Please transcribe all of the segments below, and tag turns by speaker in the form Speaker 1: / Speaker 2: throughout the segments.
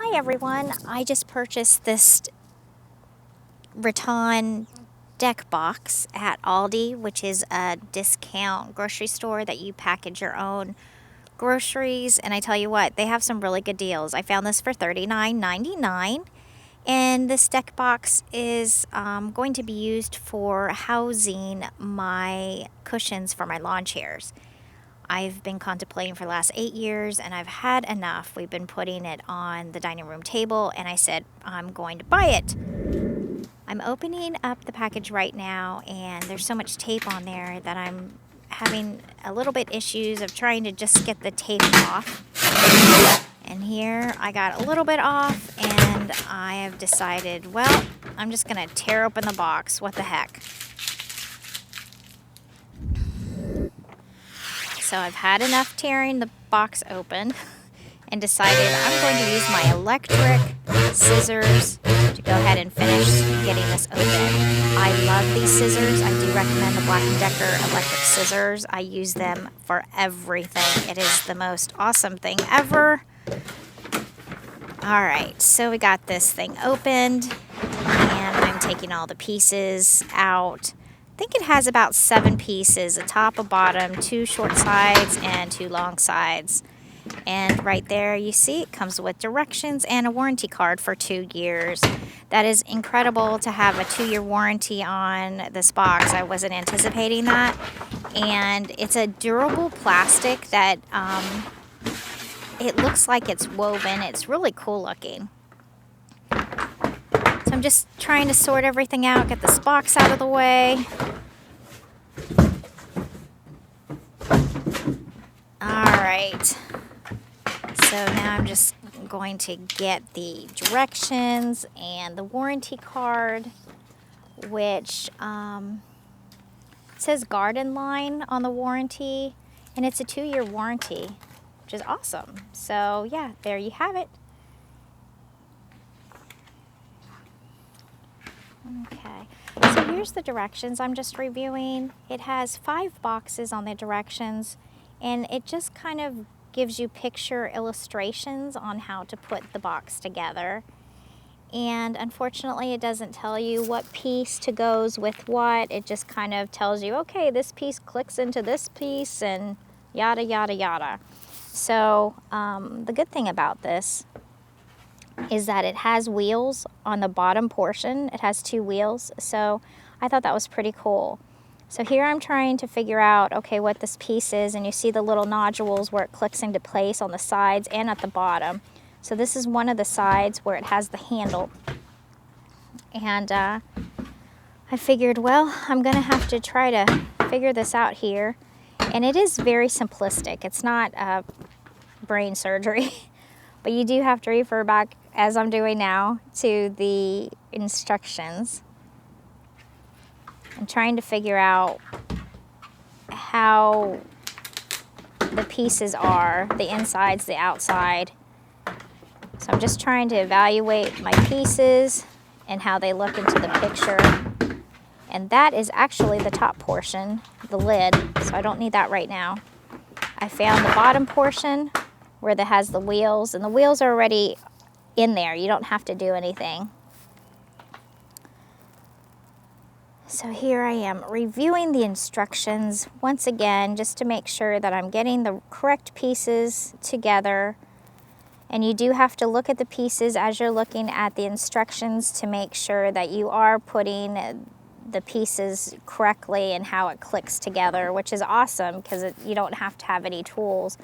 Speaker 1: Hi everyone, I just purchased this rattan deck box at Aldi, which is a discount grocery store that you package your own groceries. And I tell you what, they have some really good deals. I found this for $39.99, and this deck box is going to be used for housing my cushions for my lawn chairs. I've been contemplating for the last 8 years, and I've had enough. We've been putting it on the dining room table, and I said, I'm going to buy it. I'm opening up the package right now, and there's so much tape on there that I'm having a little bit issues of trying to just get the tape off. And here I got a little bit off, and I have decided, well, I'm just going to tear open the box. What the heck? So I've had enough tearing the box open and decided I'm going to use my electric scissors to go ahead and finish getting this open. I love these scissors. I do recommend the Black & Decker electric scissors. I use them for everything. It is the most awesome thing ever. Alright, so we got this thing opened, and I'm taking all the pieces out. I think it has about 7 pieces, a top, a bottom, 2 short sides, and 2 long sides. And right there you see it comes with directions and a warranty card for 2 years. That is incredible to have a 2-year warranty on this box. I wasn't anticipating that. And it's a durable plastic that it looks like it's woven. It's really cool looking. So I'm just trying to sort everything out, get this box out of the way. Alright, so now I'm just going to get the directions and the warranty card, which says Garden Line on the warranty, and it's a 2-year warranty, which is awesome. So yeah, there you have it. Okay, so here's the directions I'm just reviewing. It has 5 boxes on the directions, and it just kind of gives you picture illustrations on how to put the box together. And unfortunately, it doesn't tell you what piece to goes with what. It just kind of tells you, okay, this piece clicks into this piece and yada, yada, yada. So the good thing about this is that it has wheels on the bottom portion. It has 2 wheels, so I thought that was pretty cool. So here I'm trying to figure out, okay, what this piece is, and you see the little nodules where it clicks into place on the sides and at the bottom. So this is one of the sides where it has the handle. And I figured, well, I'm gonna have to try to figure this out here. And it is very simplistic. It's not brain surgery. But you do have to refer back, as I'm doing now, to the instructions. I'm trying to figure out how the pieces are, the insides, the outside. So I'm just trying to evaluate my pieces and how they look into the picture. And that is actually the top portion, the lid, so I don't need that right now. I found the bottom portion where that has the wheels, and the wheels are already in there. You don't have to do anything. So here I am reviewing the instructions once again, just to make sure that I'm getting the correct pieces together. And you do have to look at the pieces as you're looking at the instructions to make sure that you are putting the pieces correctly and how it clicks together, which is awesome because you don't have to have any tools.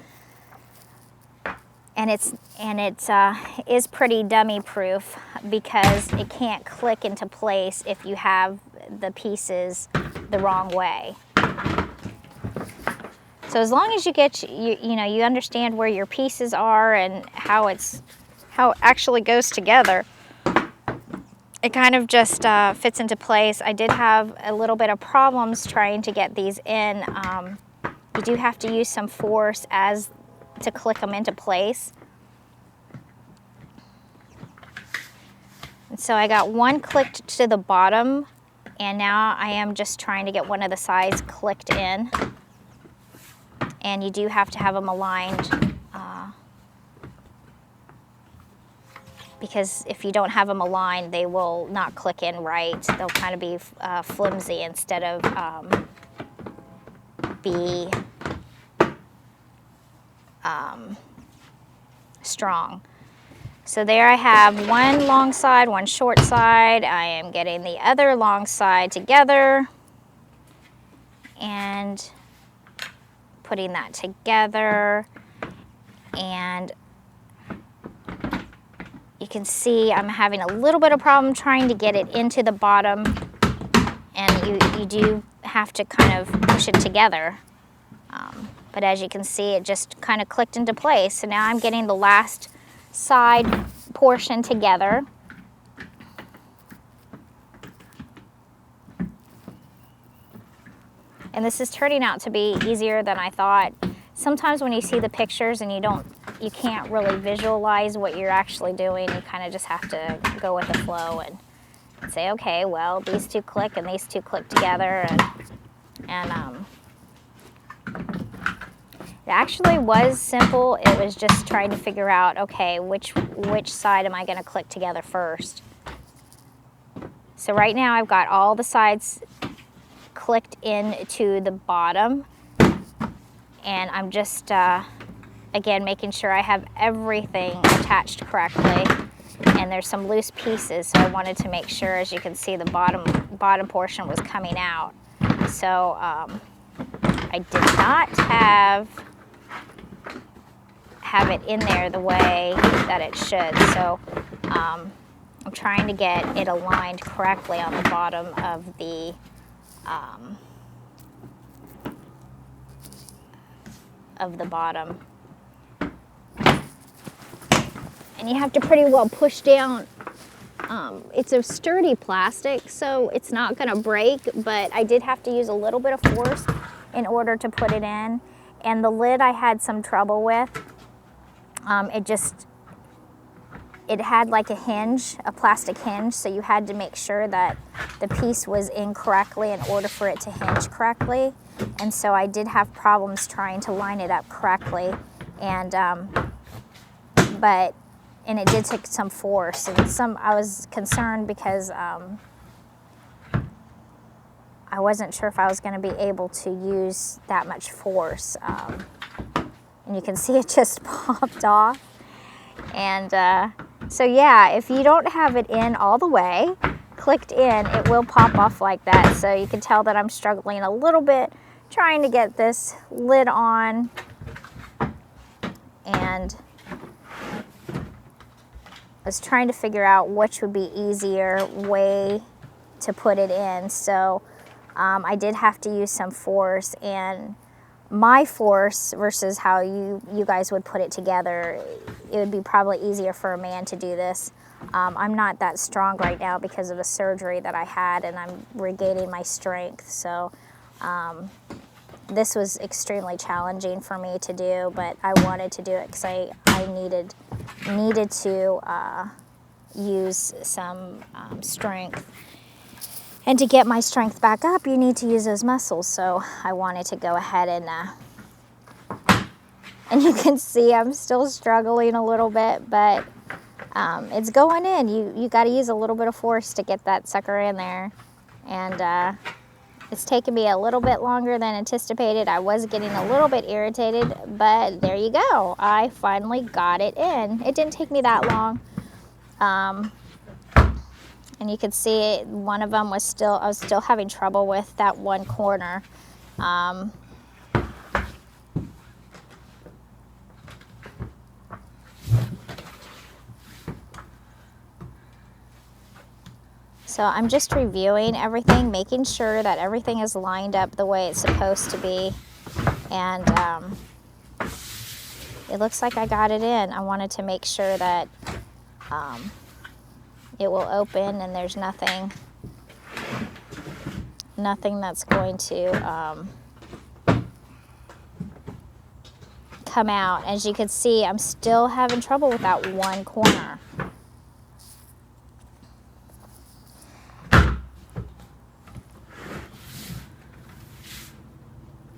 Speaker 1: And it is pretty dummy proof because it can't click into place if you have the pieces the wrong way. So as long as you get you understand where your pieces are and how it actually goes together, it kind of just fits into place. I did have a little bit of problems trying to get these in. You do have to use some force to click them into place. And so I got one clicked to the bottom, and now I am just trying to get one of the sides clicked in. And you do have to have them aligned because if you don't have them aligned, they will not click in right. They'll kind of be flimsy instead of be strong. So there I have one long side, one short side. I am getting the other long side together and putting that together, and you can see I'm having a little bit of problem trying to get it into the bottom, and you do have to kind of push it together. But as you can see, it just kind of clicked into place. So now I'm getting the last side portion together. And this is turning out to be easier than I thought. Sometimes when you see the pictures and you can't really visualize what you're actually doing, you kind of just have to go with the flow and say, okay, well, these two click and these two click together, and it actually was simple. It was just trying to figure out, okay, which side am I going to click together first? So right now I've got all the sides clicked into the bottom, and I'm just again making sure I have everything attached correctly. And there's some loose pieces, so I wanted to make sure, as you can see, the bottom portion was coming out. So I did not have it in there the way that it should. So I'm trying to get it aligned correctly on the bottom of the bottom. And you have to pretty well push down. It's a sturdy plastic, so it's not going to break, but I did have to use a little bit of force in order to put it in. And the lid I had some trouble with. It had like a hinge, a plastic hinge, so you had to make sure that the piece was in correctly in order for it to hinge correctly. And so I did have problems trying to line it up correctly, and it did take some force, and I was concerned because I wasn't sure if I was going to be able to use that much force. And you can see it just popped off. And so yeah, if you don't have it in all the way, clicked in, it will pop off like that. So you can tell that I'm struggling a little bit trying to get this lid on, and I was trying to figure out which would be easier way to put it in. So I did have to use some force, and my force versus how you guys would put it together, it would be probably easier for a man to do this. I'm not that strong right now because of a surgery that I had, and I'm regaining my strength. So this was extremely challenging for me to do, but I wanted to do it because I needed to use some strength. And to get my strength back up, you need to use those muscles. So I wanted to go ahead and you can see I'm still struggling a little bit, but it's going in. You got to use a little bit of force to get that sucker in there. And it's taken me a little bit longer than anticipated. I was getting a little bit irritated, but there you go. I finally got it in. It didn't take me that long. And you can see one of them I was still having trouble with that one corner. So I'm just reviewing everything, making sure that everything is lined up the way it's supposed to be. And it looks like I got it in. I wanted to make sure that it will open and there's nothing that's going to come out. As you can see, I'm still having trouble with that one corner.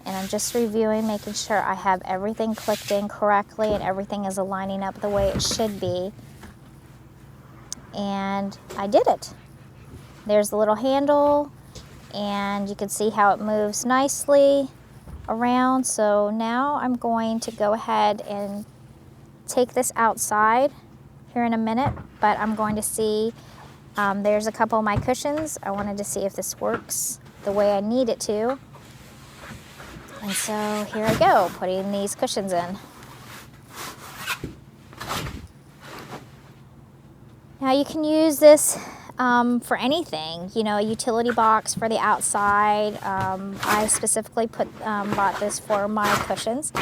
Speaker 1: And I'm just reviewing, making sure I have everything clicked in correctly and everything is aligning up the way it should be. and I did it. There's the little handle, and you can see how it moves nicely around. So now I'm going to go ahead and take this outside here in a minute, but I'm going to see, there's a couple of my cushions. I wanted to see if this works the way I need it to. And so here I go, putting these cushions in. Now you can use this for anything, you know, a utility box for the outside. I specifically bought this for my cushions,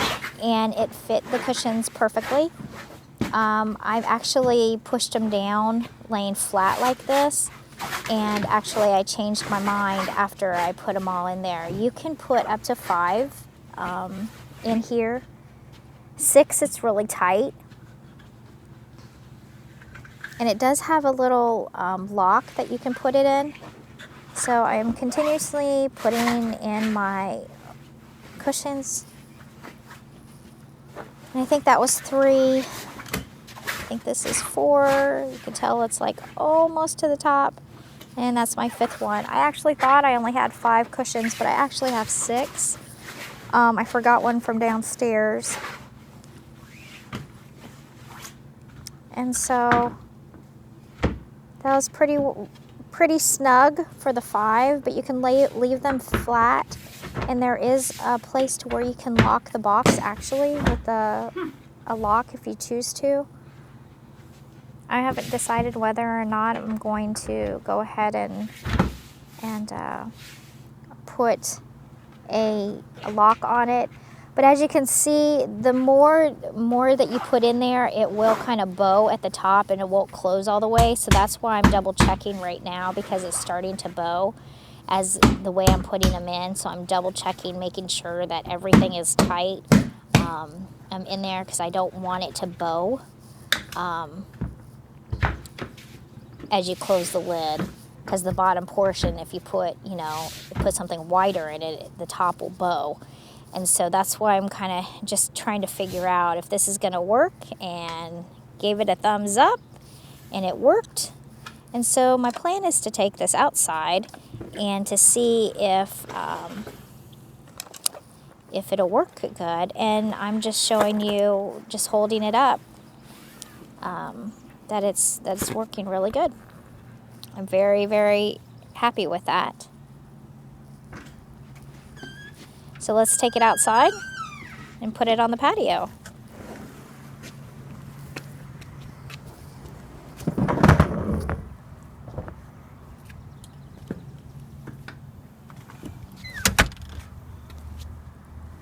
Speaker 1: and it fit the cushions perfectly. I've actually pushed them down laying flat like this, and actually I changed my mind after I put them all in there. You can put up to 5 in here. 6, it's really tight. And it does have a little lock that you can put it in. So I am continuously putting in my cushions. And I think that was 3. I think this is 4. You can tell it's like almost to the top. And that's my 5th one. I actually thought I only had 5 cushions, but I actually have 6. I forgot one from downstairs. And so that was pretty snug for the 5, but you can leave them flat, and there is a place to where you can lock the box actually with a lock if you choose to. I haven't decided whether or not I'm going to go ahead and put a lock on it. But as you can see, the more that you put in there, it will kind of bow at the top and it won't close all the way. So that's why I'm double checking right now, because it's starting to bow as the way I'm putting them in. So I'm double checking, making sure that everything is tight in there, because I don't want it to bow as you close the lid. Because the bottom portion, if you put, put something wider in it, the top will bow. And so that's why I'm kind of just trying to figure out if this is going to work, and gave it a thumbs up, and it worked. And so my plan is to take this outside and to see if it'll work good. And I'm just showing you, just holding it up, that it's working really good. I'm very, very happy with that. So let's take it outside and put it on the patio.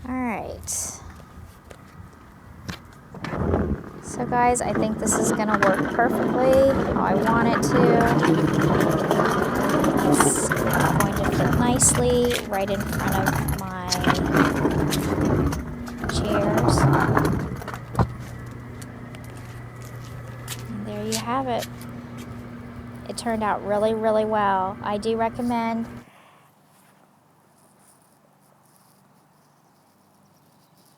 Speaker 1: All right. So guys, I think this is gonna work perfectly how I want it to. It's going to fit nicely right in front of my chairs. And there you have it. It turned out really, really well. I do recommend